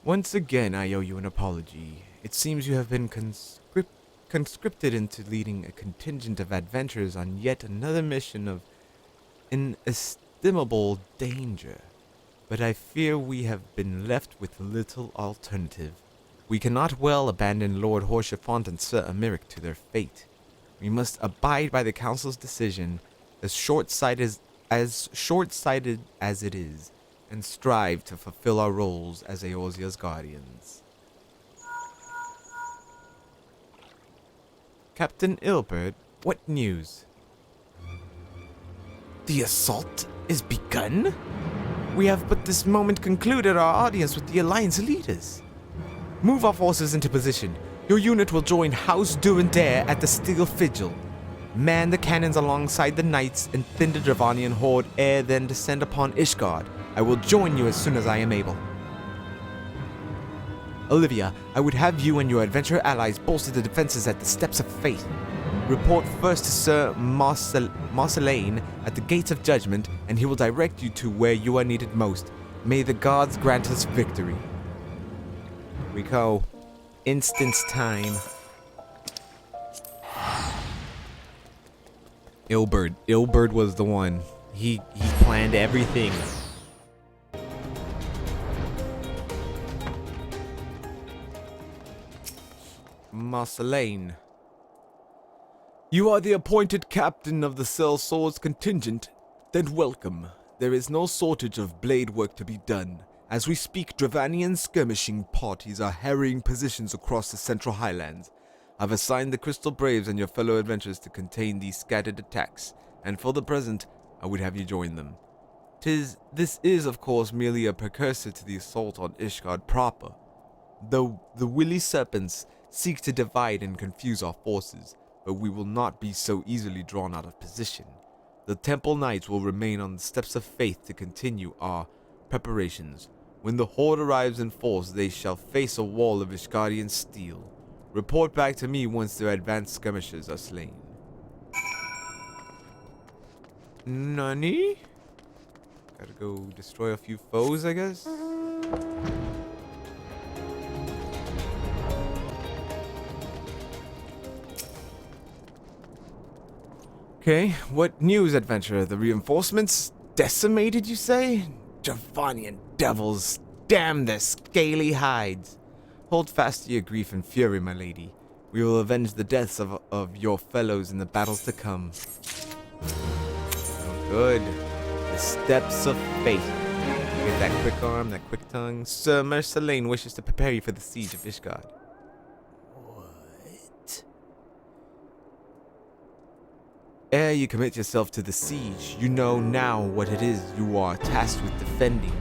Once again, I owe you an apology. It seems you have been conscripted into leading a contingent of adventurers on yet another mission of inestimable danger. But I fear we have been left with little alternative. We cannot well abandon Lord Horchefant and Sir Emeric to their fate. We must abide by the Council's decision, as short-sighted as it is, and strive to fulfill our roles as Eorzea's guardians. Captain Ilbert, what news? The assault is begun? We have but this moment concluded our audience with the Alliance leaders. Move our forces into position. Your unit will join House Durandare at the Steel Vigil. Man the cannons alongside the knights and thin the Dravanian horde ere then descend upon Ishgard. I will join you as soon as I am able. Olivia, I would have you and your adventurer allies bolster the defenses at the Steps of Fate. Report first to Sir Marcellain at the Gates of Judgment, and he will direct you to where you are needed most. May the gods grant us victory. Here we go. Instance time. Ilbert was the one. He planned everything. Marcellain. You are the appointed captain of the Cell Swords contingent. Then welcome. There is no shortage of blade work to be done. As we speak, Dravanian skirmishing parties are harrying positions across the Central Highlands. I've assigned the Crystal Braves and your fellow adventurers to contain these scattered attacks, and for the present, I would have you join them. This is, of course, merely a precursor to the assault on Ishgard proper. Though the Willy Serpents seek to divide and confuse our forces, but we will not be so easily drawn out of position. The Temple Knights will remain on the Steps of Faith to continue our preparations. When the Horde arrives in force, they shall face a wall of Ishgardian steel. Report back to me once their advanced skirmishers are slain. Nani? Gotta go destroy a few foes, I guess? Okay, what news, adventurer? The reinforcements decimated, you say? Dravanian devils, damn their scaly hides. Hold fast to your grief and fury, my lady. We will avenge the deaths of your fellows in the battles to come. Oh, good. The steps of fate. Get that quick arm, that quick tongue. Sir Mercelane wishes to prepare you for the siege of Ishgard. What? Ere you commit yourself to the siege, you know now what it is you are tasked with defending.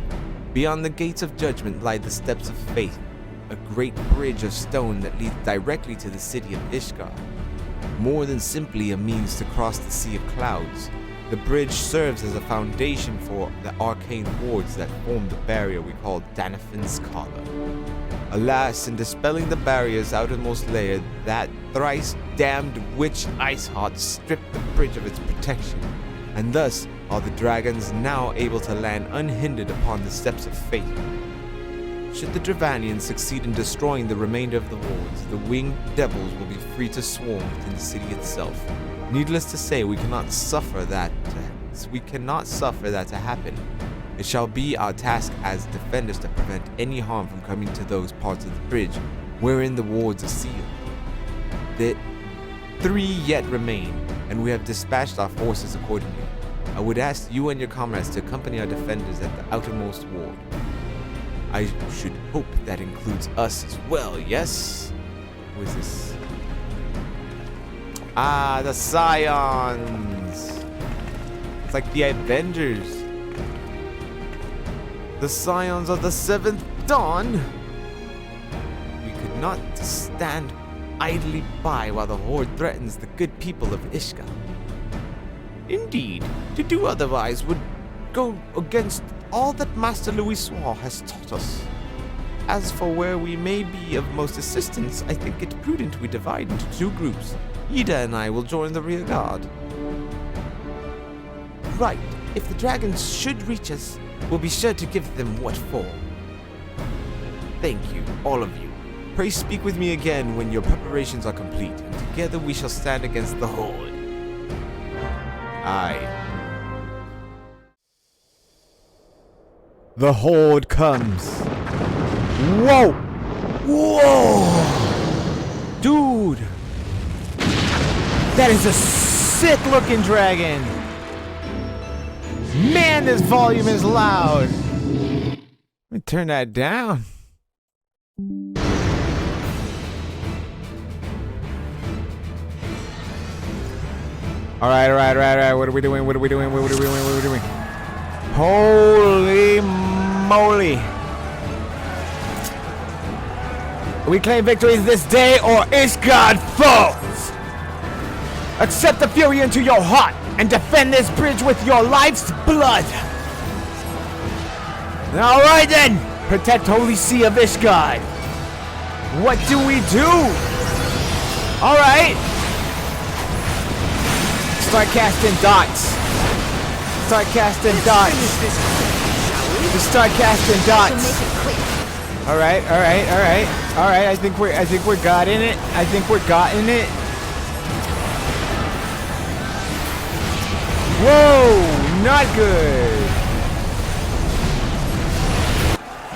Beyond the gates of judgment lie the steps of fate, a great bridge of stone that leads directly to the city of Ishgard. More than simply a means to cross the sea of clouds, the bridge serves as a foundation for the arcane wards that form the barrier we call Danafin's Collar. Alas, in dispelling the barrier's outermost layer, that thrice-damned witch Iceheart stripped the bridge of its protection, and thus are the dragons now able to land unhindered upon the steps of fate. Should the Dravanians succeed in destroying the remainder of the wards, the winged devils will be free to swarm within the city itself. Needless to say, we cannot suffer that to happen. It shall be our task as defenders to prevent any harm from coming to those parts of the bridge wherein the wards are sealed. The 3 yet remain, and we have dispatched our forces accordingly. I would ask you and your comrades to accompany our defenders at the outermost ward. I should hope that includes us as well, yes? Who is this? Ah, the Scions! It's like the Avengers. The Scions of the 7th Dawn? We could not stand idly by while the Horde threatens the good people of Ishgard. Indeed, to do otherwise would go against all that Master Louisoix has taught us. As for where we may be of most assistance, I think it prudent we divide into 2 groups. Ida and I will join the rear guard. Right, if the dragons should reach us, we'll be sure to give them what for. Thank you, all of you. Pray speak with me again when your preparations are complete, and together we shall stand against the Horde. Aye. The Horde comes. Whoa! Whoa! Dude! That is a sick-looking dragon! Man, this volume is loud! Let me turn that down. Alright. What are we doing? Holy moly! We claim victories this day or Ishgard falls! Accept the fury into your heart and defend this bridge with your life's blood! Alright then! Protect Holy Sea of Ishgard! What do we do? Alright! Start casting dots! Just start casting dots! Alright. I think we're gotten it. Whoa! Not good!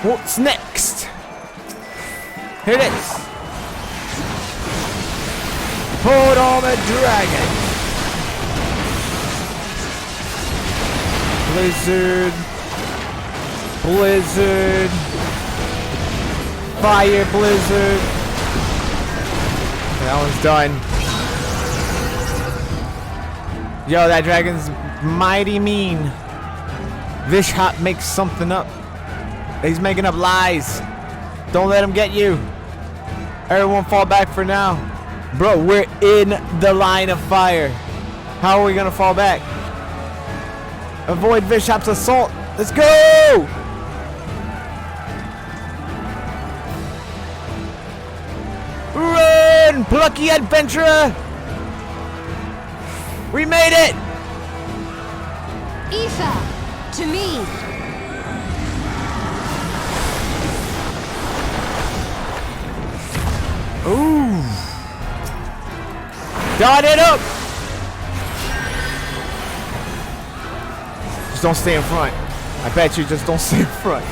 What's next? Here it is! Hold on the dragon! Blizzard! Fire blizzard! That one's done. Yo, that dragon's mighty mean. Vishhop makes something up. He's making up lies. Don't let him get you. Everyone fall back for now. Bro, we're in the line of fire. How are we gonna fall back? Avoid Vishhop's assault. Let's go! on, plucky adventurer! We made it! Ether, to me! Ooh! Dot it up! Just don't stay in front. I bet you just don't stay in front.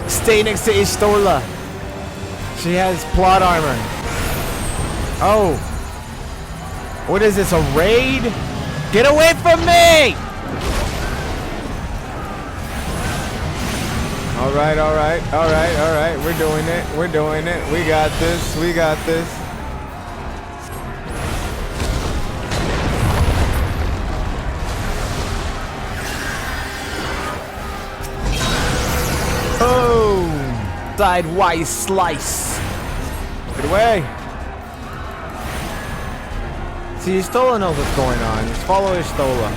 Stay next to Ishtola. She has plot armor. Oh. What is this, a raid? Get away from me! Alright, alright, alright, alright. We're doing it. We're doing it. We got this. We got this. Oh! Sidewise slice. Get away. See, Ishtola knows what's going on. Just follow Ishtola.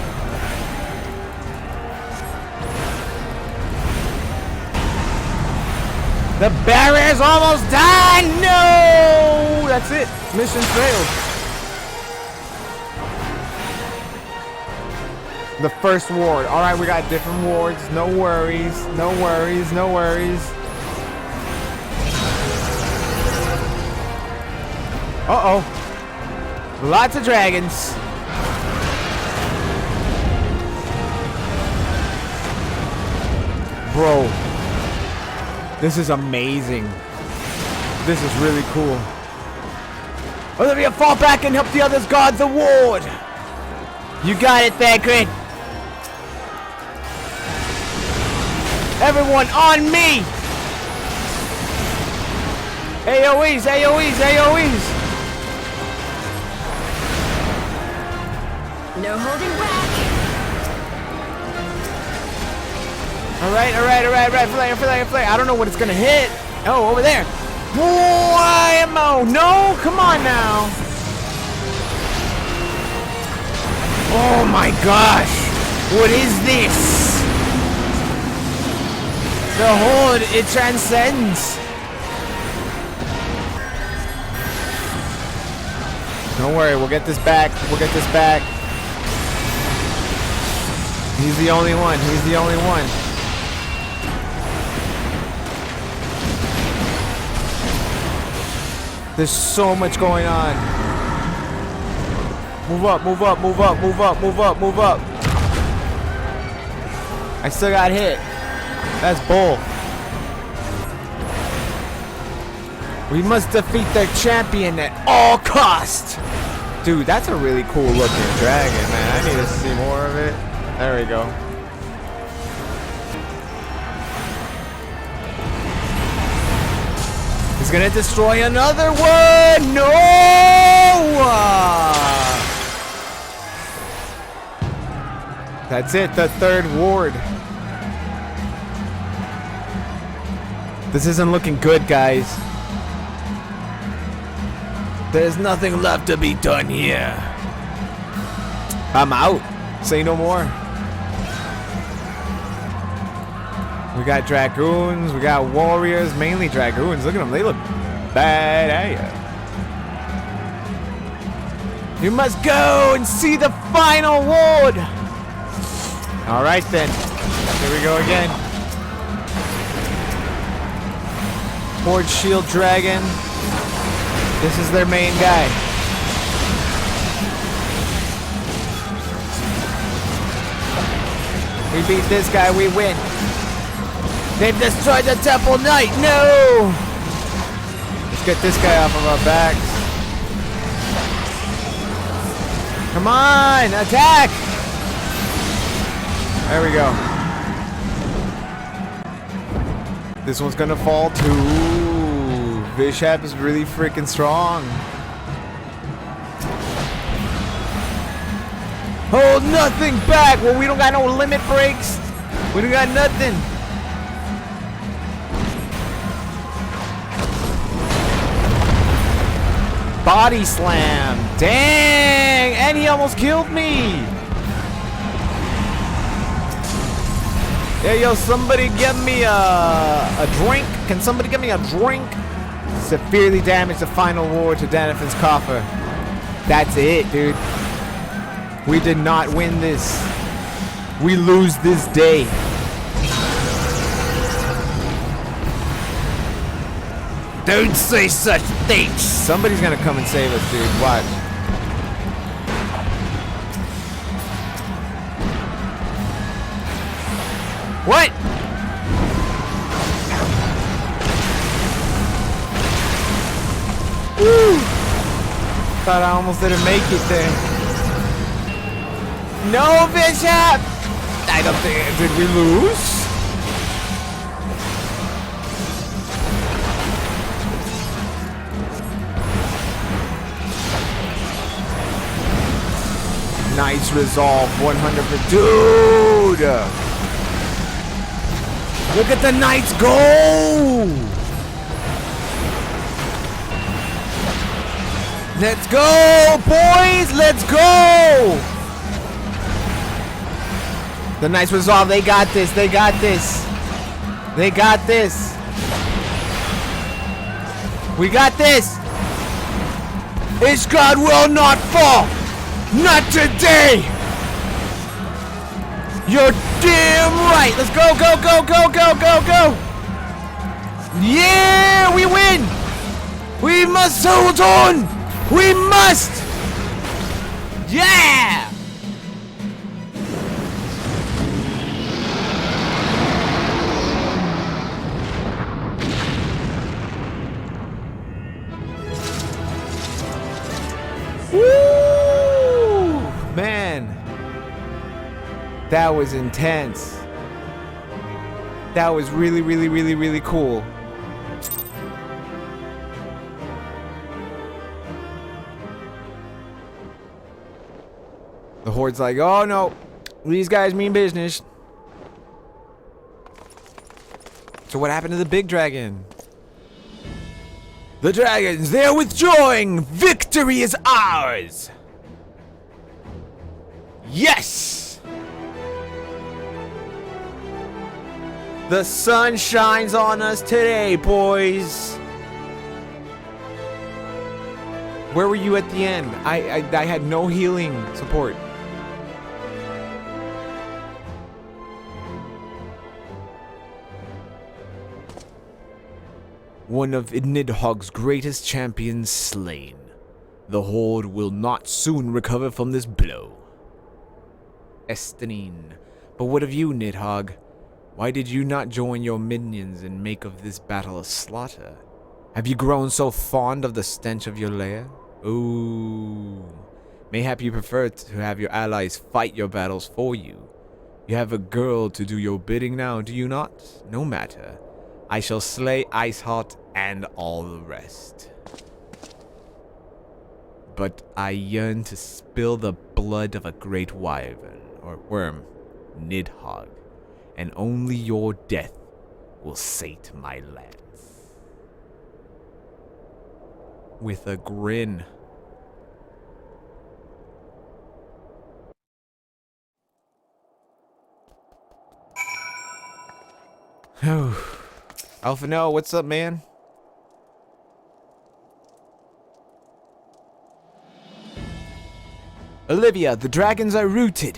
The barrier's almost done! No! That's it. Mission failed. The first ward. Alright, we got different wards. No worries. No worries. No worries. Uh-oh. Lots of dragons. Bro. This is amazing. This is really cool. Olivia, fall back and help the others guard the ward. You got it, Thackeray. Everyone on me. AoEs, AoEs, AoEs. No holding back. Alright, alright, alright, alright. Flare, flare, flare. I don't know what it's gonna hit. Oh, over there. Ammo. No, come on now. Oh my gosh. What is this? The horde, it transcends. Don't worry, we'll get this back. We'll get this back. He's the only one. He's the only one. There's so much going on. Move up, move up, move up, move up, move up, move up. I still got hit. That's bull. We must defeat their champion at all cost. Dude, that's a really cool looking dragon, man. I need to see more of it. There we go. He's gonna destroy another one. No! That's it, the third ward. This isn't looking good, guys. There's nothing left to be done here. I'm out. Say no more. We got Dragoons, we got warriors, mainly Dragoons. Look at them, they look bad at you. You must go and see the final ward. All right then, here we go again. Horde Shield Dragon. This is their main guy. We beat this guy, we win. They've destroyed the Temple Knight. No! Let's get this guy off of our backs. Come on, attack! There we go. This one's gonna fall too. Bishop is really freaking strong. Hold nothing back. Well, we don't got no limit breaks. We don't got nothing. Body slam. Dang. And he almost killed me. Yeah, yo, somebody get me a drink. Can somebody get me a drink? Severely damage the final ward to Danafin's coffer. That's it, dude. We did not win this. We lose this day. Don't say such things. Somebody's gonna come and save us, dude. Watch. What? Woo! Thought I almost didn't make it there. No, Bishop! I don't think. Did we lose? Nice resolve, 100%. Dude! Look at the knights go! Let's go, boys! Let's go! The knights resolve, they got this, they got this. They got this. We got this! Ishgard will not fall! Not today! You're damn right! Let's go, go, go, go, go, go, go! Yeah! We win! We must hold on! We must! Yeah! Woo! Man. That was intense. That was really, really, really, really cool. The Horde's like, oh no, these guys mean business. So what happened to the big dragon? The dragons, they're withdrawing! Victory is ours! Yes! The sun shines on us today, boys! Where were you at the end? I had no healing support. One of Nidhogg's greatest champions slain. The Horde will not soon recover from this blow. Estinien. But what of you, Nidhogg? Why did you not join your minions and make of this battle a slaughter? Have you grown so fond of the stench of your lair? Ooh. Mayhap you prefer to have your allies fight your battles for you. You have a girl to do your bidding now, do you not? No matter. I shall slay Iceheart and all the rest. But I yearn to spill the blood of a great wyvern, or worm, Nidhogg, and only your death will sate my lance. With a grin. Oh. Alphino, what's up, man? Olivia, the dragons are rooted.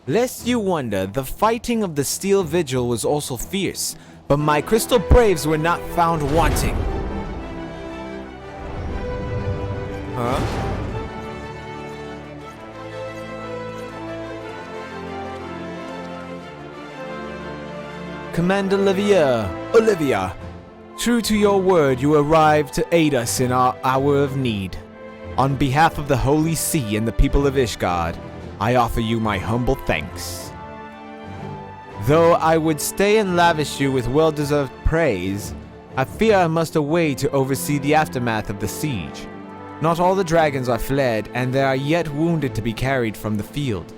Lest you wonder, the fighting of the Steel Vigil was also fierce, but my Crystal Braves were not found wanting. Huh? Commander Olivia, true to your word, you arrived to aid us in our hour of need. On behalf of the Holy See and the people of Ishgard, I offer you my humble thanks. Though I would stay and lavish you with well-deserved praise, I fear I must away to oversee the aftermath of the siege. Not all the dragons are fled, and there are yet wounded to be carried from the field.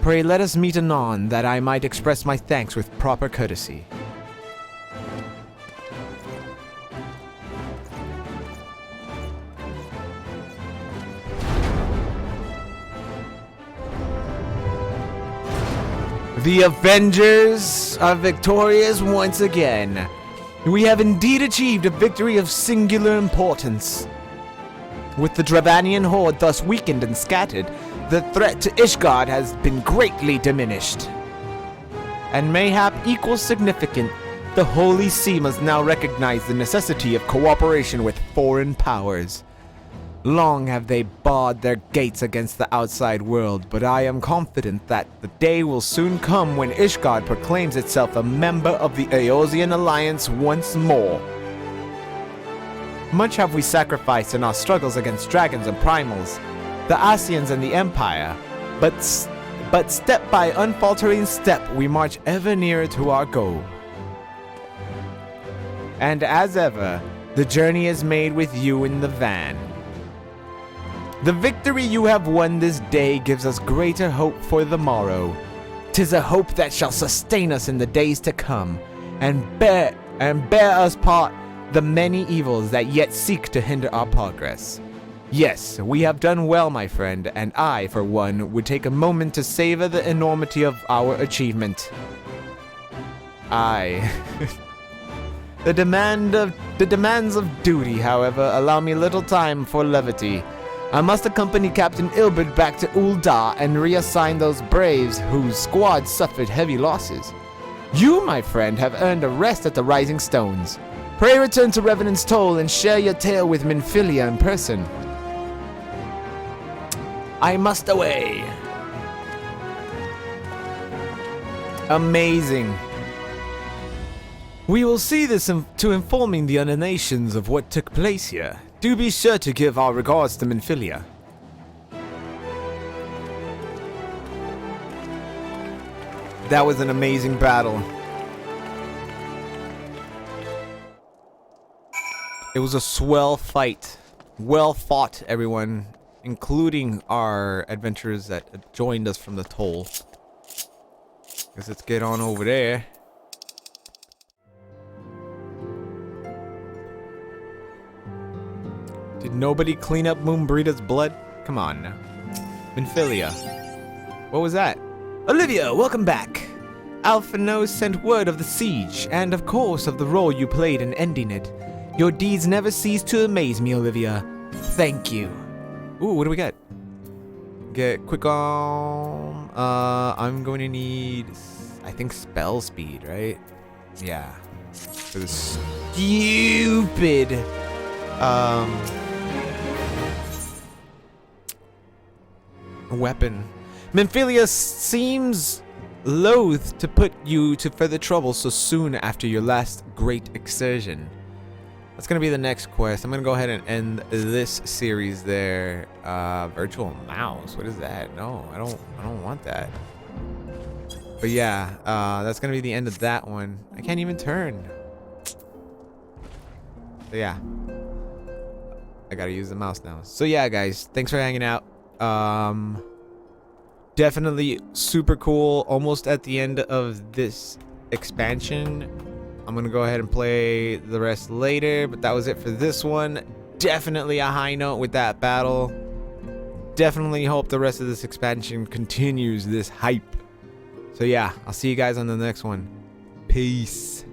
Pray let us meet anon, that I might express my thanks with proper courtesy. The Avengers are victorious once again. We have indeed achieved a victory of singular importance. With the Dravanian horde thus weakened and scattered, the threat to Ishgard has been greatly diminished. And mayhap equal significant, the Holy See must now recognize the necessity of cooperation with foreign powers. Long have they barred their gates against the outside world, but I am confident that the day will soon come when Ishgard proclaims itself a member of the Eosian Alliance once more. Much have we sacrificed in our struggles against dragons and primals, the Asians and the Empire, but step by unfaltering step we march ever nearer to our goal. And as ever, the journey is made with you in the van. The victory you have won this day gives us greater hope for the morrow. 'Tis a hope that shall sustain us in the days to come, and bear us part the many evils that yet seek to hinder our progress. Yes, we have done well, my friend, and I, for one, would take a moment to savor the enormity of our achievement. The demands of duty, however, allow me little time for levity. I must accompany Captain Ilbert back to Ul'dah and reassign those braves whose squad suffered heavy losses. You, my friend, have earned a rest at the Rising Stones. Pray return to Revenant's Toll and share your tale with Minfilia in person. I must away. Amazing. We will see this to informing the other nations of what took place here. Do be sure to give our regards to Minfilia. That was an amazing battle. It was a swell fight. Well fought, everyone, including our adventurers that joined us from the toll. Guess let's get on over there. Did nobody clean up Moonbreeda's blood? Come on now. Minfilia. What was that? Olivia, welcome back. Alphino sent word of the siege, and of course of the role you played in ending it. Your deeds never cease to amaze me, Olivia. Thank you. Ooh, what do we get? Get quick on. I'm going to need, I think, spell speed, right? Yeah. For this stupid weapon. Minfilia seems loath to put you to further trouble so soon after your last great exertion. That's gonna be the next quest. I'm gonna go ahead and end this series there. Virtual mouse. What is that? No, I don't want that. But yeah, that's gonna be the end of that one. I can't even turn. So yeah, I gotta use the mouse now. So yeah, guys, thanks for hanging out. Definitely super cool. Almost at the end of this expansion. I'm gonna go ahead and play the rest later, but that was it for this one. Definitely a high note with that battle. Definitely hope the rest of this expansion continues this hype. So yeah, I'll see you guys on the next one. Peace.